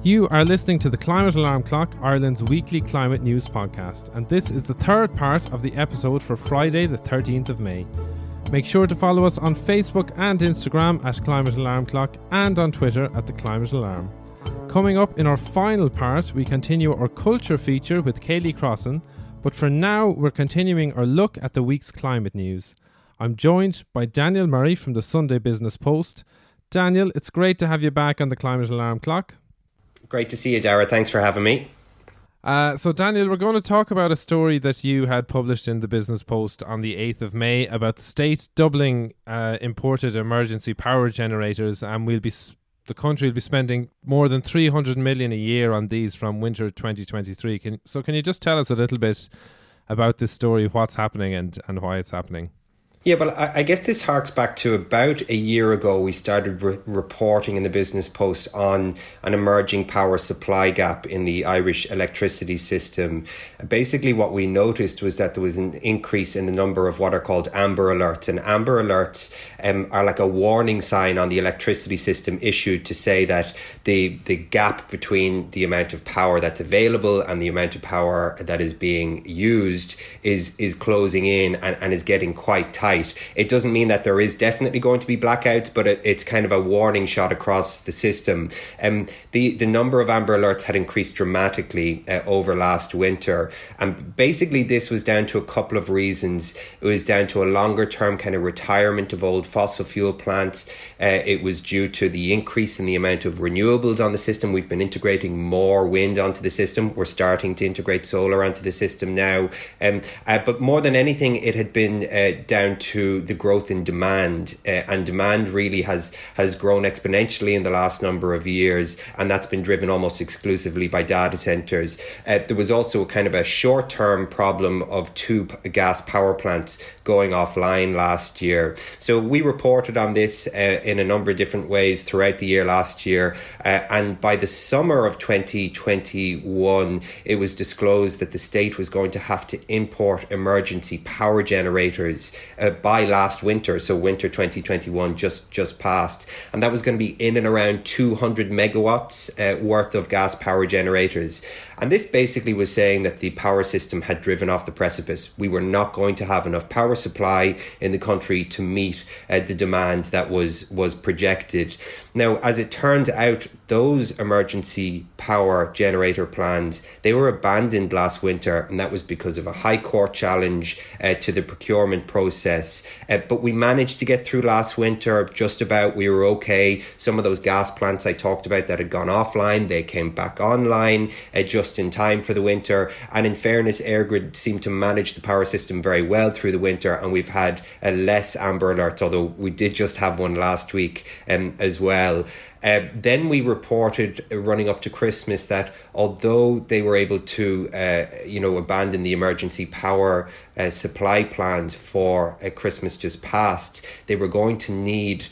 You are listening to the Climate Alarm Clock, Ireland's weekly climate news podcast, and this is the third part of the episode for Friday the 13th of May. Make sure to follow us on Facebook and Instagram at Climate Alarm Clock and on Twitter at The Climate Alarm. Coming up in our final part, we continue our culture feature with Kaylee Crossan, but for now we're continuing our look at the week's climate news. I'm joined by Daniel Murray from the Sunday Business Post. Daniel, it's great to have you back on the Climate Alarm Clock. Great to see you, Darragh. Thanks for having me. So Daniel, we're going to talk about a story that you had published in the Business Post on the 8th of May about the state doubling imported emergency power generators, and the country will be spending more than 300 million a year on these from winter 2023. Can you just tell us a little bit about this story, what's happening and why it's happening? Yeah, well, I guess this harks back to about a year ago. We started reporting in the Business Post on an emerging power supply gap in the Irish electricity system. Basically, what we noticed was that there was an increase in the number of what are called amber alerts. And amber alerts are like a warning sign on the electricity system issued to say that the gap between the amount of power that's available and the amount of power that is being used is closing in and is getting quite tight. It doesn't mean that there is definitely going to be blackouts, but it's kind of a warning shot across the system. The number of amber alerts had increased dramatically over last winter. And basically this was down to a couple of reasons. It was down to a longer term kind of retirement of old fossil fuel plants. It was due to the increase in the amount of renewables on the system. We've been integrating more wind onto the system. We're starting to integrate solar onto the system now. But more than anything, it had been down to the growth in demand, and demand really has grown exponentially in the last number of years, and that's been driven almost exclusively by data centres. There was also kind of a short-term problem of two gas power plants going offline last year. So we reported on this in a number of different ways throughout the year last year, and by the summer of 2021 it was disclosed that the state was going to have to import emergency power generators by last winter, so winter 2021 just passed, and that was going to be in and around 200 megawatts worth of gas power generators. And this basically was saying that the power system had driven off the precipice. We were not going to have enough power supply in the country to meet the demand that was projected. Now, as it turns out, those emergency power generator plans, they were abandoned last winter, and that was because of a High Court challenge to the procurement process. But we managed to get through last winter just about. We were okay. Some of those gas plants I talked about that had gone offline, they came back online just in time for the winter. And in fairness, EirGrid seemed to manage the power system very well through the winter, and we've had less amber alerts, although we did just have one last week as well. Then we reported running up to Christmas that although they were able to, abandon the emergency power supply plans for Christmas just past, they were going to need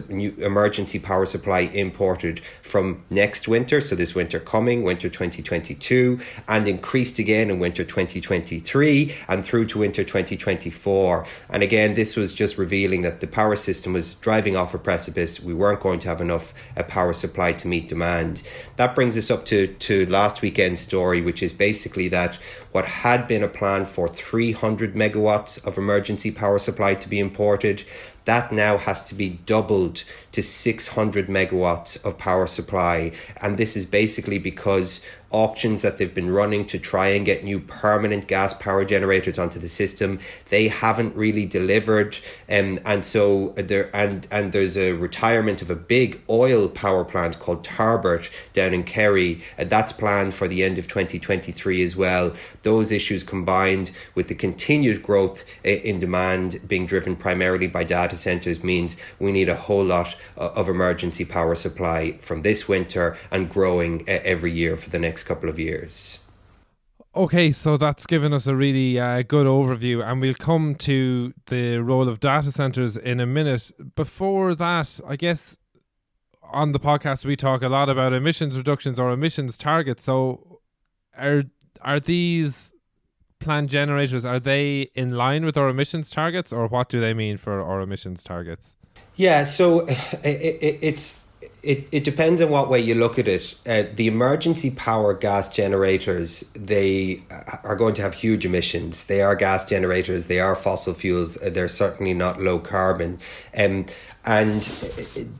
new emergency power supply imported from next winter, so this winter coming, winter 2022, and increased again in winter 2023 and through to winter 2024. And again, this was just revealing that the power system was driving off a precipice. We weren't going to have enough power supply to meet demand. That brings us up to last weekend's story, which is basically that what had been a plan for 300 megawatts of emergency power supply to be imported, that now has to be doubled to 600 megawatts of power supply. And this is basically because auctions that they've been running to try and get new permanent gas power generators onto the system, they haven't really delivered. And so there's a retirement of a big oil power plant called Tarbert down in Kerry. That's planned for the end of 2023 as well. Those issues combined with the continued growth in demand being driven primarily by data centres means we need a whole lot of emergency power supply from this winter and growing every year for the next couple of years. Okay, so that's given us a really good overview, and we'll come to the role of data centres in a minute. Before that, I guess on the podcast we talk a lot about emissions reductions or emissions targets. So are these planned generators, are they in line with our emissions targets, or what do they mean for our emissions targets? Yeah, so it's It depends on what way you look at it. The emergency power gas generators, they are going to have huge emissions. They are gas generators. They are fossil fuels. They're certainly not low carbon. And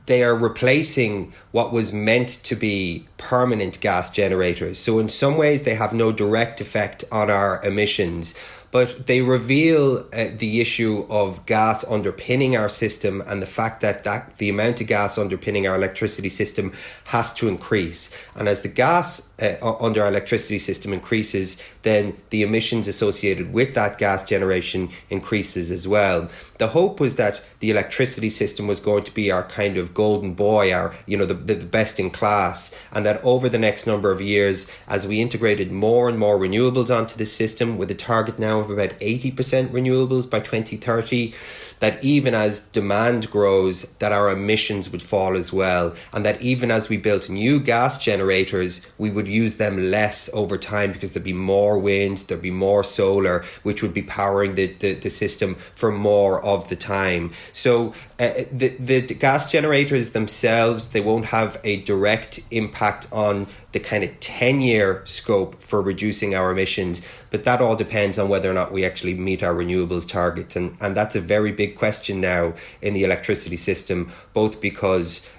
they are replacing what was meant to be permanent gas generators. So in some ways, they have no direct effect on our emissions. But they reveal the issue of gas underpinning our system and the fact that the amount of gas underpinning our electricity system has to increase. And as the gas under our electricity system increases, then the emissions associated with that gas generation increases as well. The hope was that the electricity system was going to be our kind of golden boy, our, the best in class, and that over the next number of years, as we integrated more and more renewables onto the system, with a target now of about 80% renewables by 2030, that even as demand grows, that our emissions would fall as well, and that even as we built new gas generators, we would use them less over time because there'd be more wind, there'd be more solar, which would be powering the system for more of the time. So the gas generators themselves, they won't have a direct impact on the kind of 10-year scope for reducing our emissions, but that all depends on whether or not we actually meet our renewables targets, and that's a very big question now in the electricity system, both because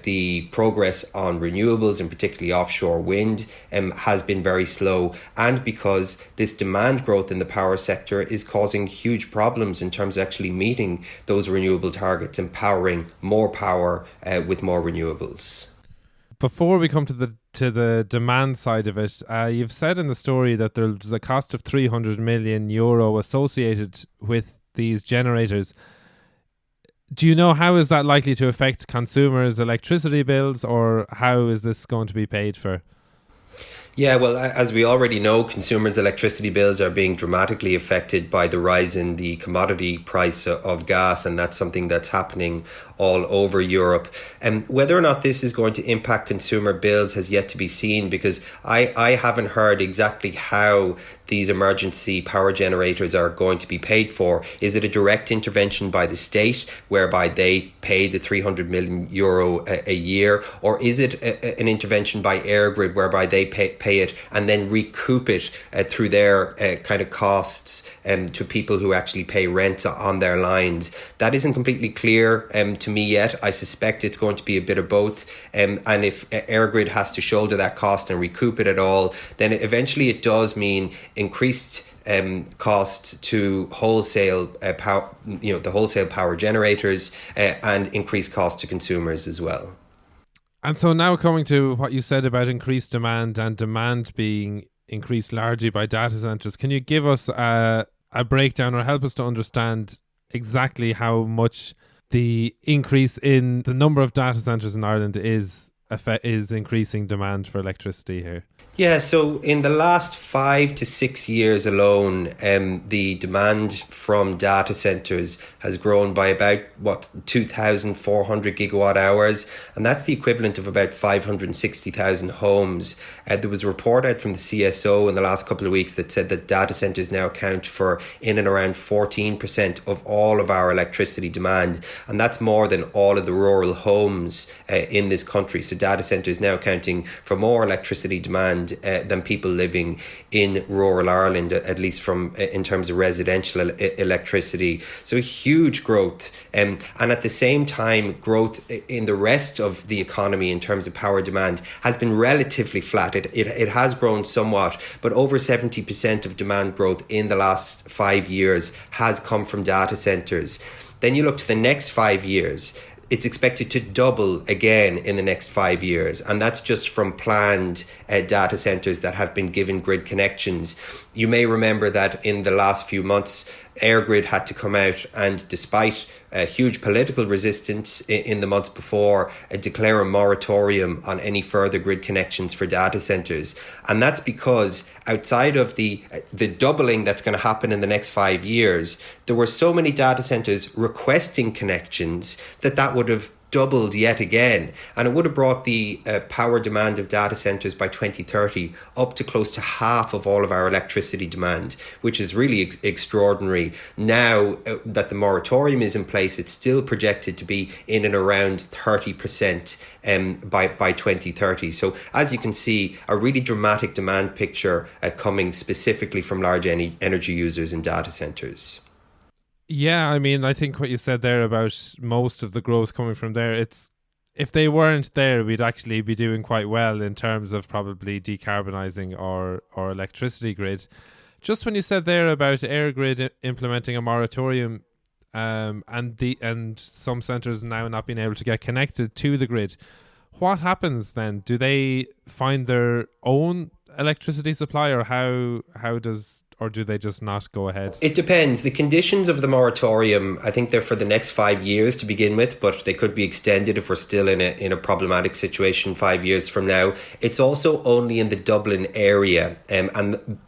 the progress on renewables, and particularly offshore wind, has been very slow, and because this demand growth in the power sector is causing huge problems in terms of actually meeting those renewable targets and powering more power with more renewables. Before we come to the demand side of it, you've said in the story that there's a cost of 300 million euro associated with these generators. Do you know how is that likely to affect consumers' electricity bills, or how is this going to be paid for? Yeah, well, as we already know, consumers' electricity bills are being dramatically affected by the rise in the commodity price of gas, and that's something that's happening all over Europe. And whether or not this is going to impact consumer bills has yet to be seen, because I haven't heard exactly how these emergency power generators are going to be paid for. Is it a direct intervention by the state whereby they pay the 300 million euro a year, or is it an intervention by EirGrid whereby they pay it and then recoup it through their kind of costs to people who actually pay rent on their lines? That isn't completely clear to me yet. I suspect it's going to be a bit of both, and if EirGrid has to shoulder that cost and recoup it at all, then eventually it does mean increased costs to wholesale power, the wholesale power generators, and increased costs to consumers as well. And so now coming to what you said about increased demand and demand being increased largely by data centers, can you give us a breakdown or help us to understand exactly how much the increase in the number of data centers in Ireland is increasing demand for electricity here? Yeah, so in the last 5 to 6 years alone, the demand from data centres has grown by about, 2,400 gigawatt hours, and that's the equivalent of about 560,000 homes. There was a report out from the CSO in the last couple of weeks that said that data centres now account for in and around 14% of all of our electricity demand, and that's more than all of the rural homes in this country. So data centres now accounting for more electricity demand than people living in rural Ireland, at least in terms of residential electricity. So huge growth, and at the same time, growth in the rest of the economy in terms of power demand has been relatively flat. It has grown somewhat, but over 70% of demand growth in the last 5 years has come from data centres. Then you look to the next 5 years. It's expected to double again in the next 5 years. And that's just from planned data centres that have been given grid connections. You may remember that in the last few months, EirGrid had to come out and, despite huge political resistance in the months before, declare a moratorium on any further grid connections for data centres. And that's because outside of the doubling that's going to happen in the next 5 years, there were so many data centres requesting connections that would have doubled yet again, and it would have brought the power demand of data centers by 2030 up to close to half of all of our electricity demand, which is really extraordinary. Now that the moratorium is in place, it's still projected to be in and around 30% by 2030. So as you can see, a really dramatic demand picture coming specifically from large energy users in data centers. Yeah, I mean, I think what you said there about most of the growth coming from there, if they weren't there, we'd actually be doing quite well in terms of probably decarbonising our electricity grid. Just when you said there about EirGrid implementing a moratorium, and some centres now not being able to get connected to the grid, what happens then? Do they find their own electricity supply, or or do they just not go ahead? It depends. The conditions of the moratorium, I think they're for the next 5 years to begin with, but they could be extended if we're still in a problematic situation 5 years from now. It's also only in the Dublin area. And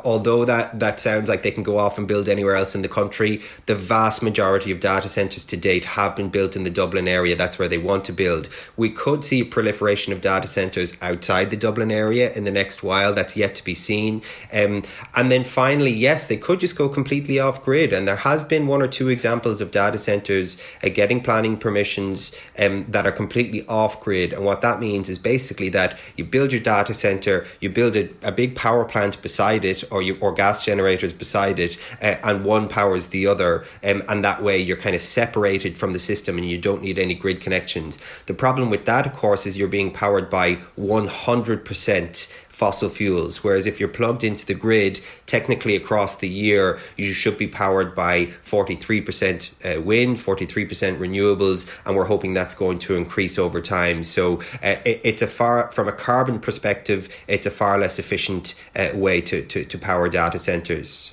although that sounds like they can go off and build anywhere else in the country, the vast majority of data centres to date have been built in the Dublin area. That's where they want to build. We could see a proliferation of data centres outside the Dublin area in the next while. That's yet to be seen. And then finally, yes, they could just go completely off grid. And there has been one or two examples of data centres getting planning permissions that are completely off grid. And what that means is basically that you build your data centre, you build a big power plant beside it, or gas generators beside it, and one powers the other. And that way you're kind of separated from the system and you don't need any grid connections. The problem with that, of course, is you're being powered by 100% fossil fuels, whereas if you're plugged into the grid, technically across the year, you should be powered by 43% wind, 43% renewables, and we're hoping that's going to increase over time. So from a carbon perspective, it's a far less efficient way to power data centres.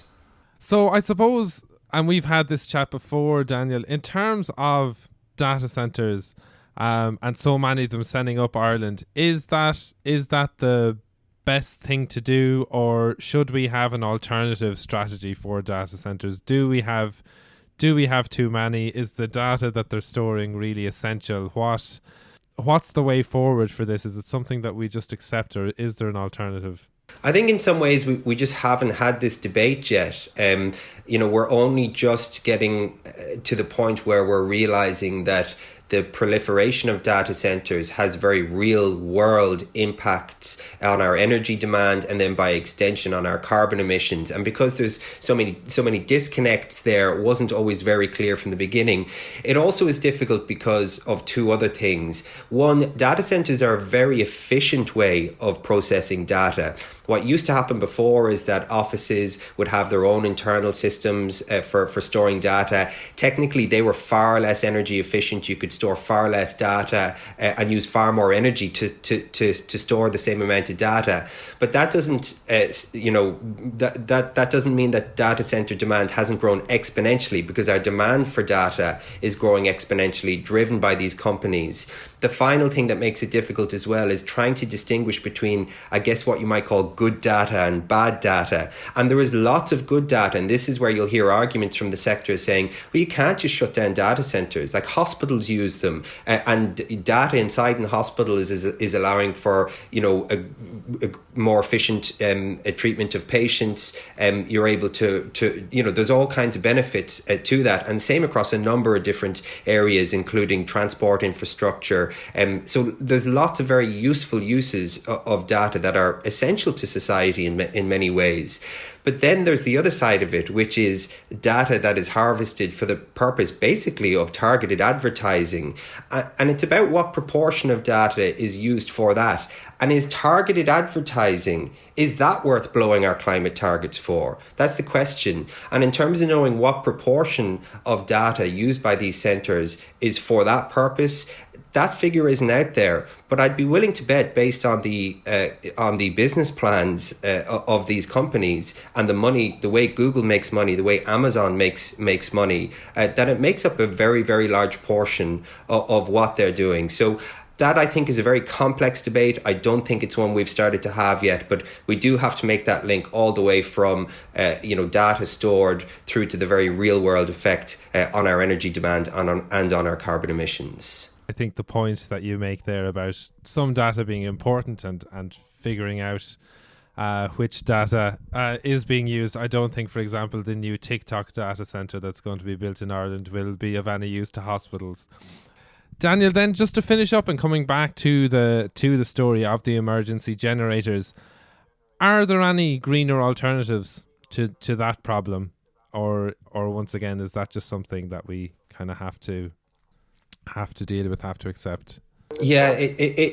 So I suppose, and we've had this chat before, Daniel, in terms of data centres, and so many of them sending up Ireland, is that the best thing to do, or should we have an alternative strategy for data centers? Do we have too many? Is the data that they're storing really essential? What's the way forward for this? Is it something that we just accept, or is there an alternative? I think in some ways we just haven't had this debate yet. We're only just getting to the point where we're realizing that the proliferation of data centers has very real world impacts on our energy demand, and then by extension on our carbon emissions. And because there's so many disconnects there, it wasn't always very clear from the beginning. It also is difficult because of two other things. One, data centers are a very efficient way of processing data. What used to happen before is that offices would have their own internal systems for storing data. Technically, they were far less energy efficient. You could store far less data and use far more energy to store the same amount of data. But that doesn't, that doesn't mean that data center demand hasn't grown exponentially, because our demand for data is growing exponentially, driven by these companies. The final thing that makes it difficult as well is trying to distinguish between, I guess, what you might call good data and bad data. And there is lots of good data, and this is where you'll hear arguments from the sector saying, well, you can't just shut down data centers. Like, hospitals use them, and data inside in the hospital is allowing for, a more efficient treatment of patients. You're able to there's all kinds of benefits to that, and same across a number of different areas, including transport infrastructure. So there's lots of very useful uses of data that are essential to society in many ways. But then there's the other side of it, which is data that is harvested for the purpose basically of targeted advertising. And it's about what proportion of data is used for that. And is targeted advertising, is that worth blowing our climate targets for? That's the question. And in terms of knowing what proportion of data used by these centres is for that purpose, that figure isn't out there, but I'd be willing to bet, based on the business plans of these companies and the money, the way Google makes money, the way Amazon makes money, that it makes up a very, very large portion of what they're doing. So that, I think, is a very complex debate. I don't think it's one we've started to have yet, but we do have to make that link all the way from data stored through to the very real world effect on our energy demand and on our carbon emissions. I think the point that you make there about some data being important and figuring out which data is being used. I don't think, for example, the new TikTok data center that's going to be built in Ireland will be of any use to hospitals. Daniel, then just to finish up and coming back to the story of the emergency generators, are there any greener alternatives to that problem, or once again is that just something that we kind of have to deal with, have to accept? Yeah,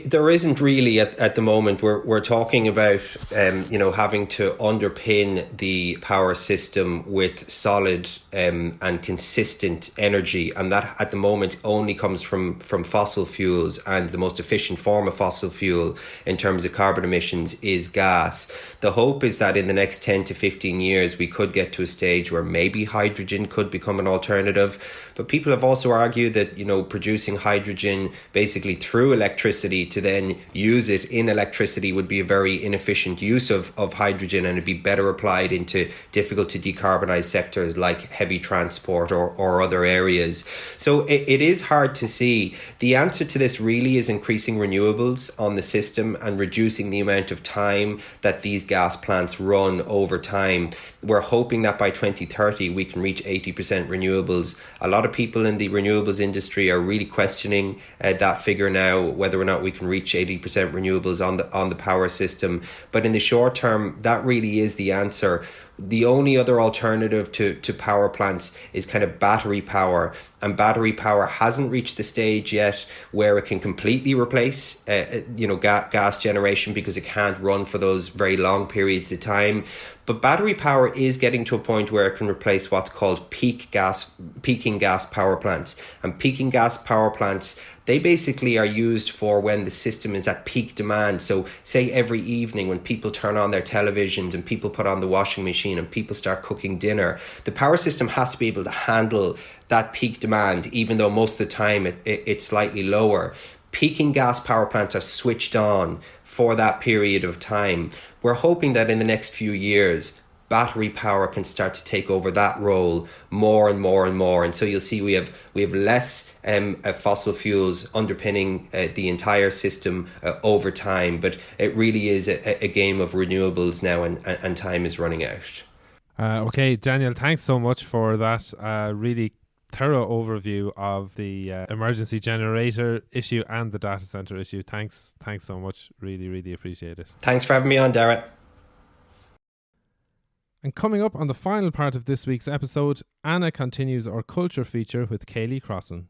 there isn't really at the moment. We're talking about having to underpin the power system with solid and consistent energy, and that at the moment only comes from fossil fuels, and the most efficient form of fossil fuel in terms of carbon emissions is gas. The hope is that in the next 10 to 15 years we could get to a stage where maybe hydrogen could become an alternative, but people have also argued that producing hydrogen basically through electricity to then use it in electricity would be a very inefficient use of hydrogen, and it'd be better applied into difficult to decarbonize sectors like heavy transport or other areas. So it is hard to see. The answer to this really is increasing renewables on the system and reducing the amount of time that these gas plants run over time. We're hoping that by 2030 we can reach 80% renewables. A lot of people in the renewables industry are really questioning that figure now, whether or not we can reach 80% renewables on the power system. But in the short term, that really is the answer. The only other alternative to power plants is kind of battery power, and battery power hasn't reached the stage yet where it can completely replace gas generation, because it can't run for those very long periods of time. But battery power is getting to a point where it can replace what's called peaking gas power plants. And peaking gas power plants, they basically are used for when the system is at peak demand. So say every evening when people turn on their televisions and people put on the washing machine and people start cooking dinner, the power system has to be able to handle that peak demand, even though most of the time it's slightly lower. Peaking gas power plants are switched on for that period of time. We're hoping that in the next few years, battery power can start to take over that role more and more and more. And so you'll see we have less fossil fuels underpinning the entire system over time. But it really is a game of renewables now, and time is running out. Okay, Daniel, thanks so much for that really thorough overview of the emergency generator issue and the data center issue. Thanks so much. Really, really appreciate it. Thanks for having me on, Darragh. And coming up on the final part of this week's episode, Anna continues our culture feature with Kaylee Crossan.